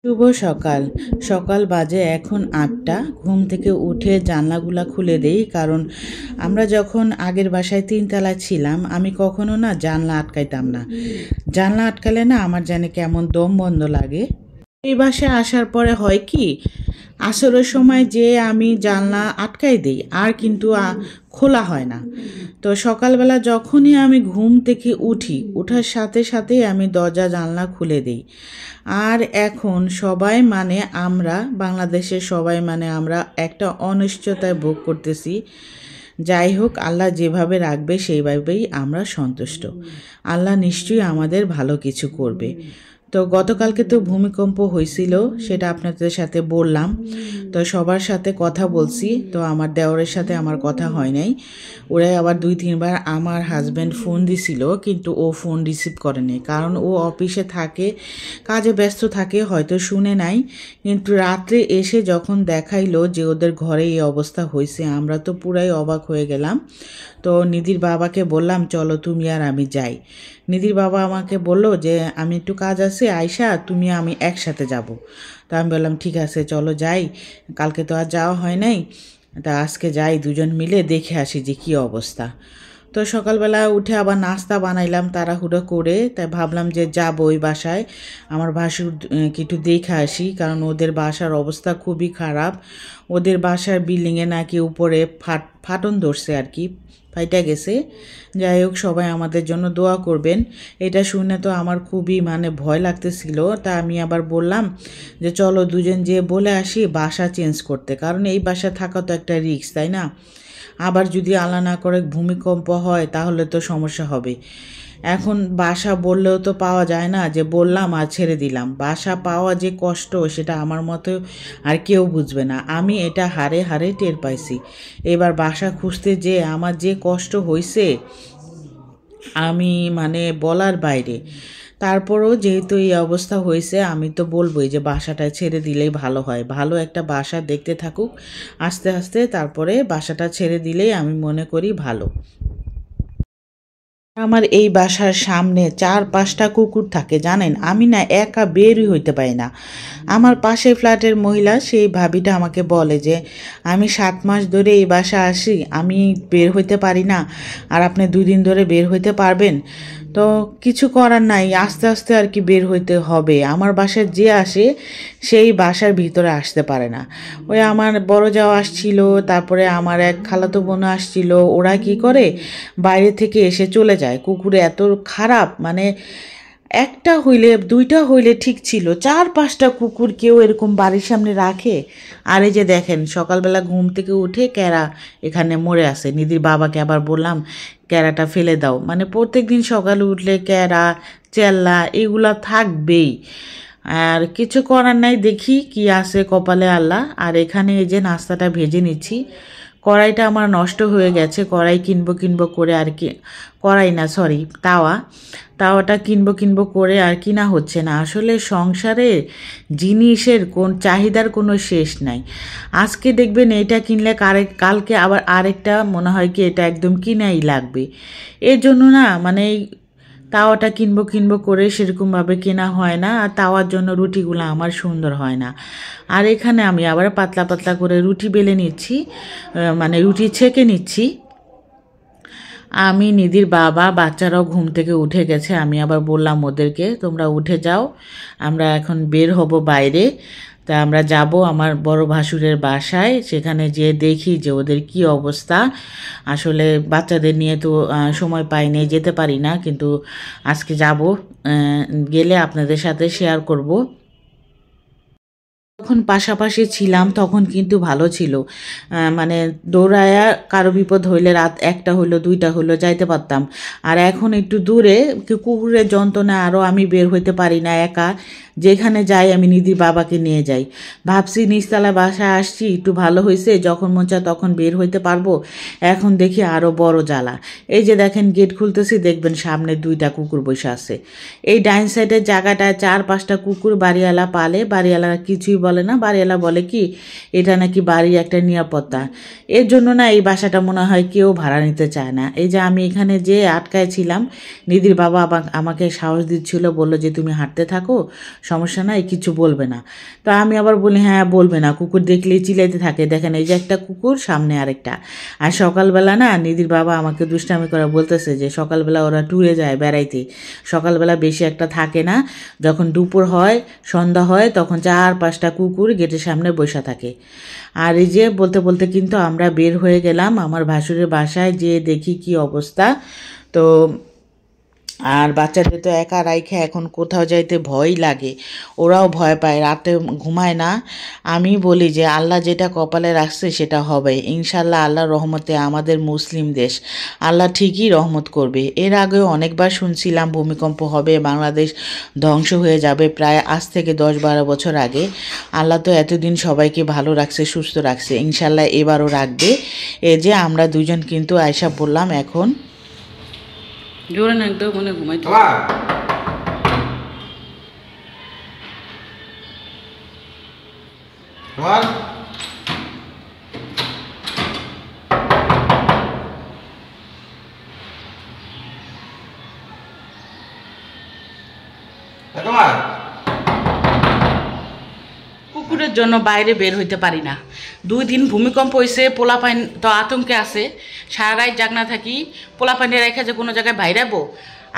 শুভ সকাল। সকাল বাজে এখন ৮টা। ঘুম থেকে উঠে জানলাগুলা খুলে দেই, কারণ আমরা যখন আগের বাসায় ৩ তলায় ছিলাম, আমি কখনো না জানলা আটকাইতাম না। জানলা আটকালে না আমার জানি কেমন দম বন্ধ লাগে। এই বাসায় আসার পরে হয় কি, আসরের সময় যে আমি জানলা আটকাই দিই আর কিন্তু খোলা হয় না। তো সকালবেলা যখনই আমি ঘুম থেকে উঠি, ওঠার সাথে সাথেই আমি দরজা জানলা খুলে দিই। আর এখন সবাই মানে আমরা বাংলাদেশের সবাই মানে আমরা একটা অনিশ্চয়তায় ভোগ করতেছি। যাই হোক, আল্লাহ যেভাবে রাখবে সেইভাবেই আমরা সন্তুষ্ট। আল্লাহ নিশ্চয়ই আমাদের ভালো কিছু করবে। তো গতকালকে তো ভূমিকম্প হয়েছিল, সেটা আপনাদের সাথে বললাম। তো সবার সাথে কথা বলছি, তো আমার দেওরের সাথে আমার কথা হয় নাই। ওরাই আবার ২-৩ বার আমার হাজব্যান্ড ফোন দিছিল, কিন্তু ও ফোন রিসিভ করেনি, কারণ ও অফিসে থাকে, কাজে ব্যস্ত থাকে, হয়তো শুনে নাই। কিন্তু রাত্রে এসে যখন দেখাইলো যে ওদের ঘরে এই অবস্থা হয়েছে, আমরা তো পুরাই অবাক হয়ে গেলাম। তো নিধির বাবাকে বললাম, চলো তুমি আর আমি যাই। নিধির বাবা আমাকে বলল যে আমি একটু কাজ আছে, আয়শা তুমি আমি একসাথে যাব। তা আমি বললাম ঠিক আছে চলো যাই, কালকে তো আর যাওয়া হয় নাই, তা আজকে যাই, দুজন মিলে দেখে আসি যে কী অবস্থা। তো সকালবেলা উঠে আবার নাস্তা বানাইলাম তাড়াহুড়ো করে, তাই ভাবলাম যে যাব ওই বাসায় আমার ভাসুর একটু দেখে আসি, কারণ ওদের বাসার অবস্থা খুবই খারাপ। ওদের বাসার বিল্ডিংয়ে নাকি উপরে ফাটন ধরছে আর কি, ফাইটা গেছে। যাই হোক, সবাই আমাদের জন্য দোয়া করবেন। এটা শুনে তো আমার খুবই মানে ভয় লাগতেছিল। তা আমি আবার বললাম যে চলো দুজন যেয়ে বলে আসি বাসা চেঞ্জ করতে, কারণ এই বাসা থাকা তো একটা রিস্ক, তাই না? আবার যদি আল্লাহ না করে ভূমিকম্প হয় তাহলে তো সমস্যা হবে। এখন বাসা বললেও তো পাওয়া যায় না যে বললাম আর ছেড়ে দিলাম। বাসা পাওয়া যে কষ্ট সেটা আমার মতো আর কেউ বুঝবে না। আমি এটা হারে হারে টের পাইছি। এবার বাসা খুঁজতে যে আমার যে কষ্ট হয়েছে আমি মানে বলার বাইরে। তারপরও যেহেতু এই অবস্থা হয়েছে, আমি তো বলবোই যে বাসাটা ছেড়ে দিলেই ভালো হয়। ভালো একটা বাসা দেখতে থাকুক আস্তে আস্তে, তারপরে বাসাটা ছেড়ে দিলেই আমি মনে করি ভালো। আমার এই বাসার সামনে ৪-৫টা কুকুর থাকে জানেন। আমি না একা বেরই হইতে পারি না। আমার পাশের ফ্ল্যাটের মহিলা সেই ভাবিটা আমাকে বলে যে আমি ৭ মাস ধরে এই বাসা আসি, আমি বের হইতে পারি না, আর আপনি ২ দিন ধরে বের হইতে পারবেন? তো কিছু করার নাই, আস্তে আস্তে আর কি বের হইতে হবে। আমার বাসায় যে আসে সেই বাসার ভিতরে আসতে পারে না। ওই আমার বড় যাওয়া আসছিল, তারপরে আমার এক খালাতো বোন আসছিল, ওরা কি করে বাইরে থেকে এসে চলে যায়। কুকুরে এত খারাপ, মানে একটা হইলে ২টা হইলে ঠিক ছিল, ৪-৫টা কুকুর কেউ এরকম বাড়ির সামনে রাখে? আর এই যে দেখেন সকালবেলা ঘুম থেকে উঠে ক্যারা এখানে মরে আছে। নিধির বাবাকে আবার বললাম ক্যারাটা ফেলে দাও, মানে প্রত্যেক দিন সকালে উঠলে ক্যারা চেল্লা এগুলা থাকবেই। আর কিছু করার নাই, দেখি কি আছে কপালে আল্লাহ। আর এখানে এই যে নাস্তাটা ভেজে নিচ্ছি। কড়াইটা আমার নষ্ট হয়ে গেছে, কড়াই কিনবো করে আর কি, কড়াই না সরি তাওয়াটা কিনবো করে আর কিনা হচ্ছে না। আসলে সংসারে জিনিসের চাহিদার কোনো শেষ নাই। আজকে দেখবেন এটা কিনলে কালকে আবার আরেকটা মনে হয় কি এটা একদম কিনাই লাগবে। এর জন্য না মানে তাওয়াটা কিনবো করে সেরকমভাবে কেনা হয় না, আর তাওয়ার জন্য রুটিগুলো আমার সুন্দর হয় না। আর এখানে আমি আবার পাতলা পাতলা করে রুটি বেলে নিচ্ছি, মানে রুটি ছেঁকে নিচ্ছি। আমি নিধির বাবা বাচ্চারাও ঘুম থেকে উঠে গেছে। আমি আবার বললাম ওদেরকে তোমরা উঠে যাও, আমরা এখন বের হব বাইরে। তা আমরা যাব আমার বড় ভাসুরের বাসায়, সেখানে যেয়ে দেখি যে ওদের কি অবস্থা। আসলে বাচ্চাদের নিয়ে তো সময় পাই নাই, যেতে পারি না, কিন্তু আজকে যাব, গেলে আপনাদের সাথে শেয়ার করব। যখন পাশাপাশি ছিলাম তখন কিন্তু ভালো ছিল, মানে দৌড়ায়া কারো বিপদ হইলে রাত 1টা হইলো 2টা হইলো যাইতে পারতাম। আর এখন একটু দূরে কুকুরের যন্ত্রণা, আরও আমি বের হইতে পারি না একা। যেখানে যাই আমি নিধির বাবাকে নিয়ে যাই। ভাবছি নিচতলা বাসায় আসছি একটু ভালো হয়েছে, যখন মন চায় তখন বের হইতে পারবো। এখন দেখি আরও বড় জ্বালা। এই যে দেখেন গেট খুলতেছি, দেখবেন সামনে 2টা কুকুর বসে আছে। এই ডাইন সাইডের জায়গাটায় 4-5টা কুকুর বাড়িওয়ালা পালে, বাড়িওয়ালা কিছুই বলে না। বাড়িওয়ালা বলে কি এটা নাকি বাড়ির একটা নিরাপত্তা। এর জন্য না এই বাসাটা মনে হয় কেউ ভাড়া নিতে চায় না। এই যে আমি এখানে যে আটকায় ছিলাম, নিধির বাবা আমাকে সাহস দিচ্ছিল, বললো যে তুমি হাঁটতে থাকো, সমস্যা নাই, কিছু বলবে না। তো আমি আবার বলি হ্যাঁ বলবে না, কুকুর দেখলেই চিলাইতে থাকে, দেখেন এই যে একটা কুকুর, সামনে আরেকটা। আর সকালবেলা না নিধির বাবা আমাকে দুষ্টামি করে বলতেছে যে সকালবেলা ওরা ট্যুরে যায় বেড়াইতে, সকালবেলা বেশি একটা থাকে না, যখন দুপুর হয় সন্ধ্যা হয় তখন 4-5টা কুকুর গেটের সামনে বসে থাকে। আর এই যে বলতে বলতে কিন্তু আমরা বের হয়ে গেলাম আমার ভাসুরের বাসায়, যেয়ে দেখি কি অবস্থা। তো আর বাচ্চাদের তো একা রাইখে এখন কোথাও যাইতে ভয় লাগে, ওরাও ভয় পায়, রাতে ঘুমায় না। আমি বলি যে আল্লাহ যেটা কপালে রাখছে সেটা হবে ইনশাল্লাহ, আল্লাহ রহমতে, আমাদের মুসলিম দেশ, আল্লাহ ঠিকই রহমত করবে। এর আগেও অনেকবার শুনছিলাম ভূমিকম্প হবে, বাংলাদেশ ধ্বংস হয়ে যাবে, প্রায় আজ থেকে 10-12 বছর আগে। আল্লাহ তো এতদিন সবাইকে ভালো রাখছে, সুস্থ রাখছে, ইনশাল্লাহ এবারও রাখবে। এই যে আমরা দুজন কিন্তু আয়সা বললাম এখন জোরে না একদম মনে ঘুমাইতে। কুকুরের জন্য বাইরে বের হইতে পারি না, 2 দিন ভূমিকম্প হয়েছে, পোলাপাইন তো আতঙ্কে আছে, সারা রাত জাগনা থাকি, পোলাপাইনে রেখে যে কোনো জায়গায় বাইরাবো।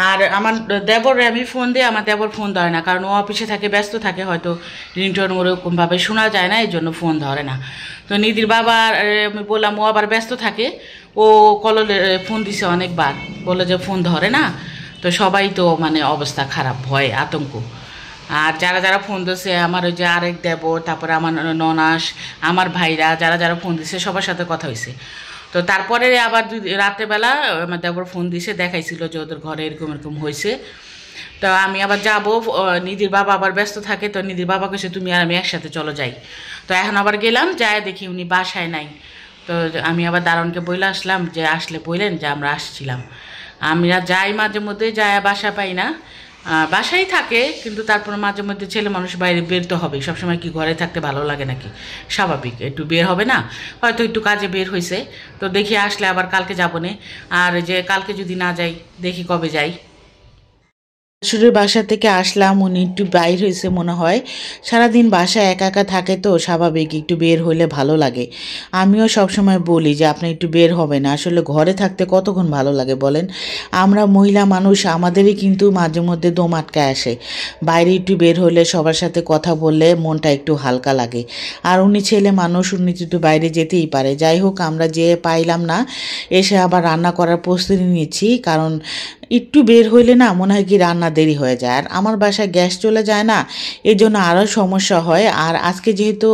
আর আমার দেবরে আমি ফোন দিই, আমার দেবর ফোন ধরে না, কারণ ও অফিসে থাকে, ব্যস্ত থাকে, হয়তো রিংটোন ওরকমভাবে শোনা যায় না, এই জন্য ফোন ধরে না। তো নিধির বাবা আমি বললাম, ও আবার ব্যস্ত থাকে, ও কললে ফোন দিছে অনেকবার, বলে যে ফোন ধরে না। তো সবাই তো মানে অবস্থা খারাপ, ভয় আতঙ্ক। আর যারা যারা ফোন দিচ্ছে, আমার ওই যে আরেক দেবর, তারপরে আমার ননাস, আমার ভাইরা, যারা যারা ফোন দিছে সবার সাথে কথা হয়েছে। তো তারপরে আবার রাত্রেবেলা আমার দেবর ফোন দিছে, দেখাইছিল যে ওদের ঘরে এরকম এরকম হয়েছে। তো আমি আবার যাবো, নিধির বাবা আবার ব্যস্ত থাকে, তো নিধির বাবা কেছে তুমি আর আমি একসাথে চলো যাই। তো এখন আবার গেলাম, যায় দেখি উনি বাসায় নাই। তো আমি আবার দারোয়ানকে বইলে আসলাম, যে আসলে বললেন যে আমরা আসছিলাম। আমরা যাই মাঝে মধ্যে, যায় বাসা পাই না, বাসায় থাকে, কিন্তু তারপর মাঝে মধ্যে ছেলে মানুষ বাইরে বের তো হবে, সবসময় কি ঘরে থাকতে ভালো লাগে নাকি, স্বাভাবিক একটু বের হবে না, হয়তো একটু কাজে বের হয়েছে। তো দেখি আসলে আবার কালকে যাবো না, আর যে কালকে যদি না যাই দেখি কবে যাই। শাশুড়ির বাসা থেকে আসলাম, উনি একটু বাইর হয়েছে মনে হয়, সারাদিন বাসায় একা একা থাকে তো স্বাভাবিক একটু বের হইলে ভালো লাগে। আমিও সবসময় বলি যে আপনি একটু বের হবে না, আসলে ঘরে থাকতে কতক্ষণ ভালো লাগে বলেন। আমরা মহিলা মানুষ, আমাদেরই কিন্তু মাঝে মধ্যে দম আটকায় আসে, বাইরে একটু বের হলে সবার সাথে কথা বললে মনটা একটু হালকা লাগে। আর উনি ছেলে মানুষ, উনি একটু বাইরে যেতেই পারে। যাই হোক, আমরা যেয়ে পাইলাম না, এসে আবার রান্না করার প্রস্তুতি নিচ্ছি, কারণ একটু বের হইলে না মনে হয় কি রান্না দেরি হয়ে যায়, আর আমার বাসায় গ্যাস চলে যায় না, এই জন্য আরও সমস্যা হয়। আর আজকে যেহেতু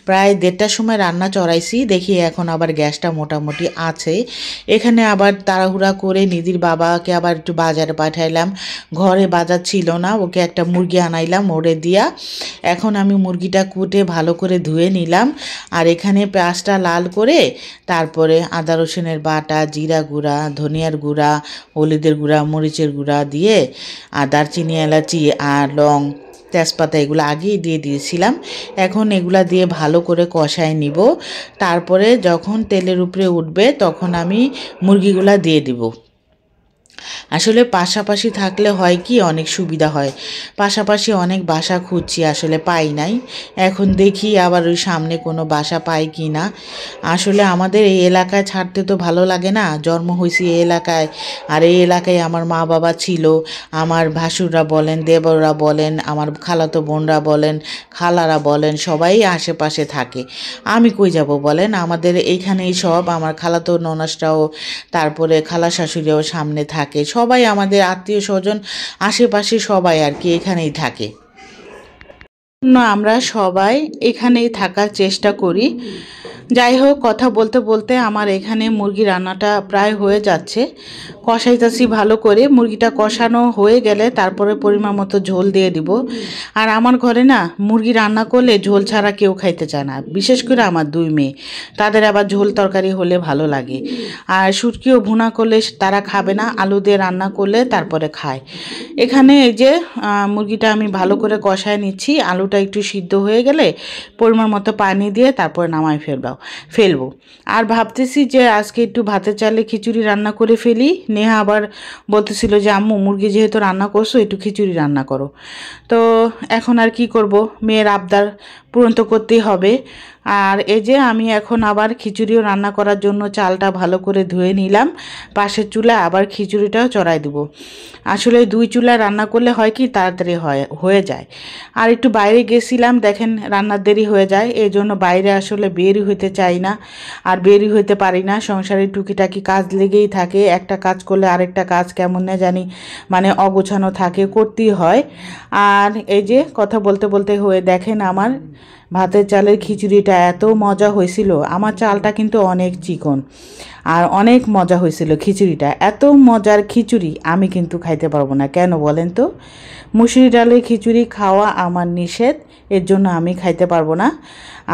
প্রায় 1:30টার সময় রান্না চড়াইছি, দেখি এখন আবার গ্যাসটা মোটামুটি আছে। এখানে আবার তাড়াহুড়া করে নিধির বাবাকে আবার একটু বাজারে পাঠাইলাম, ঘরে বাজার ছিল না, ওকে একটা মুরগি আনাইলাম ওরে দিয়া। এখন আমি মুরগিটা কুটে ভালো করে ধুয়ে নিলাম, আর এখানে পেঁয়াজটা লাল করে তারপরে আদা রসুনের বাটা, জিরা গুঁড়া, ধনিয়ার গুঁড়া, হলুদের গুঁড়া, মরিচের গুঁড়া দিয়ে, আর দারচিনি, এলাচি আর লং, তেজপাতা এগুলো আগেই দিয়ে দিয়েছিলাম। এখন এগুলা দিয়ে ভালো করে কষায় নিব, তারপরে যখন তেলের উপরে উঠবে তখন আমি মুরগিগুলা দিয়ে দিব। আসলে পাশাপাশি থাকলে হয় কি অনেক সুবিধা হয়, পাশাপাশি অনেক বাসা খুঁজছি, আসলে পাই নাই। এখন দেখি আবার ওই সামনে কোনো বাসা পাই কি না। আসলে আমাদের এই এলাকায় ছাড়তে তো ভালো লাগে না, জন্ম হয়েছি এই এলাকায়, আর এই এলাকায় আমার মা বাবা ছিল, আমার ভাসুররা বলেন, দেবররা বলেন, আমার খালাতো বোনরা বলেন, খালারা বলেন, সবাই আশেপাশে থাকে। আমি কই যাব বলেন, আমাদের এইখানেই সব, আমার খালাতো ননাসরাও, তারপরে খালা শাশুড়িও সামনে থাকে, সবাই আমাদের আত্মীয় স্বজন আশেপাশে সবাই আর কি এখানেই থাকে। আমরা সবাই এখানেই থাকার চেষ্টা করি। যাই হোক, কথা বলতে বলতে আমার এখানে মুরগি রান্নাটা প্রায় হয়ে যাচ্ছে, কষাইতেছি ভালো করে। মুরগিটা কষানো হয়ে গেলে তারপরে পরিমাণ মতো ঝোল দিয়ে দিব। আর আমার ঘরে না মুরগি রান্না করলে ঝোল ছাড়া কেউ খাইতে চায় না, বিশেষ করে আমার 2 মেয়ে, তাদের আবার ঝোল তরকারি হলে ভালো লাগে। আর শুটকিও ভুনা করলে তারা খাবে না, আলু দিয়ে রান্না করলে তারপরে খায়। এখানে এই যে মুরগিটা আমি ভালো করে কষায় নিচ্ছি, আলুটা একটু সিদ্ধ হয়ে গেলে পরিমাণ মতো পানি দিয়ে তারপরে নামাই ফেলবো। ফেলবো। আর ভাবতেছি যে আজকে একটু ভাতের চালে খিচুড়ি রান্না করে ফেলি। নেহা আবার বলতেছিল যে আম্মু মুরগি যেহেতু রান্না করছো একটু খিচুড়ি রান্না করো। তো এখন আর কি করব, মেয়ের আবদার পূরণ তো করতেই হবে। আর এই যে আমি এখন আবার খিচুড়িও রান্না করার জন্য চালটা ভালো করে ধুয়ে নিলাম। পাশের চুলায় আবার খিচুড়িটাও চড়াই দেবো। আসলে দুই চুলায় রান্না করলে হয় কি তাড়াতাড়ি হয়ে যায়। আর একটু বাইরে গেছিলাম, দেখেন রান্নার দেরি হয়ে যায়, এই জন্য বাইরে আসলে বেরই হইতে চাই না, আর বেরই হইতে পারি না। সংসারে টুকিটাকি কাজ লেগেই থাকে, একটা কাজ করলে আরেকটা কাজ কেমন না জানি মানে অগোছানো থাকে, করতেই হয়। আর এই যে কথা বলতে বলতে হয়ে দেখেন আমার ভাতের চালের খিচুড়িটা এত মজা হয়েছিল। আমার চালটা কিন্তু অনেক চিকন, আর অনেক মজা হয়েছিল খিচুড়িটা। এত মজার খিচুড়ি আমি কিন্তু খাইতে পারবো না। কেন বলেন তো? মুসুরি ডালের খিচুড়ি খাওয়া আমার নিষেধ, এর জন্য আমি খাইতে পারবো না।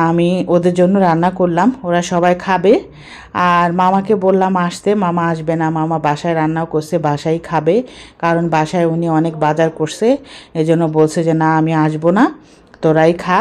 আমি ওদের জন্য রান্না করলাম, ওরা সবাই খাবে। আর মামাকে বললাম আসতে, মামা আসবে না, মামা বাসায় রান্নাও করছে, বাসায় খাবে, কারণ বাসায় উনি অনেক বাজার করছে। এজন্য বলছে যে না আমি আসবো না, তোরাই খা।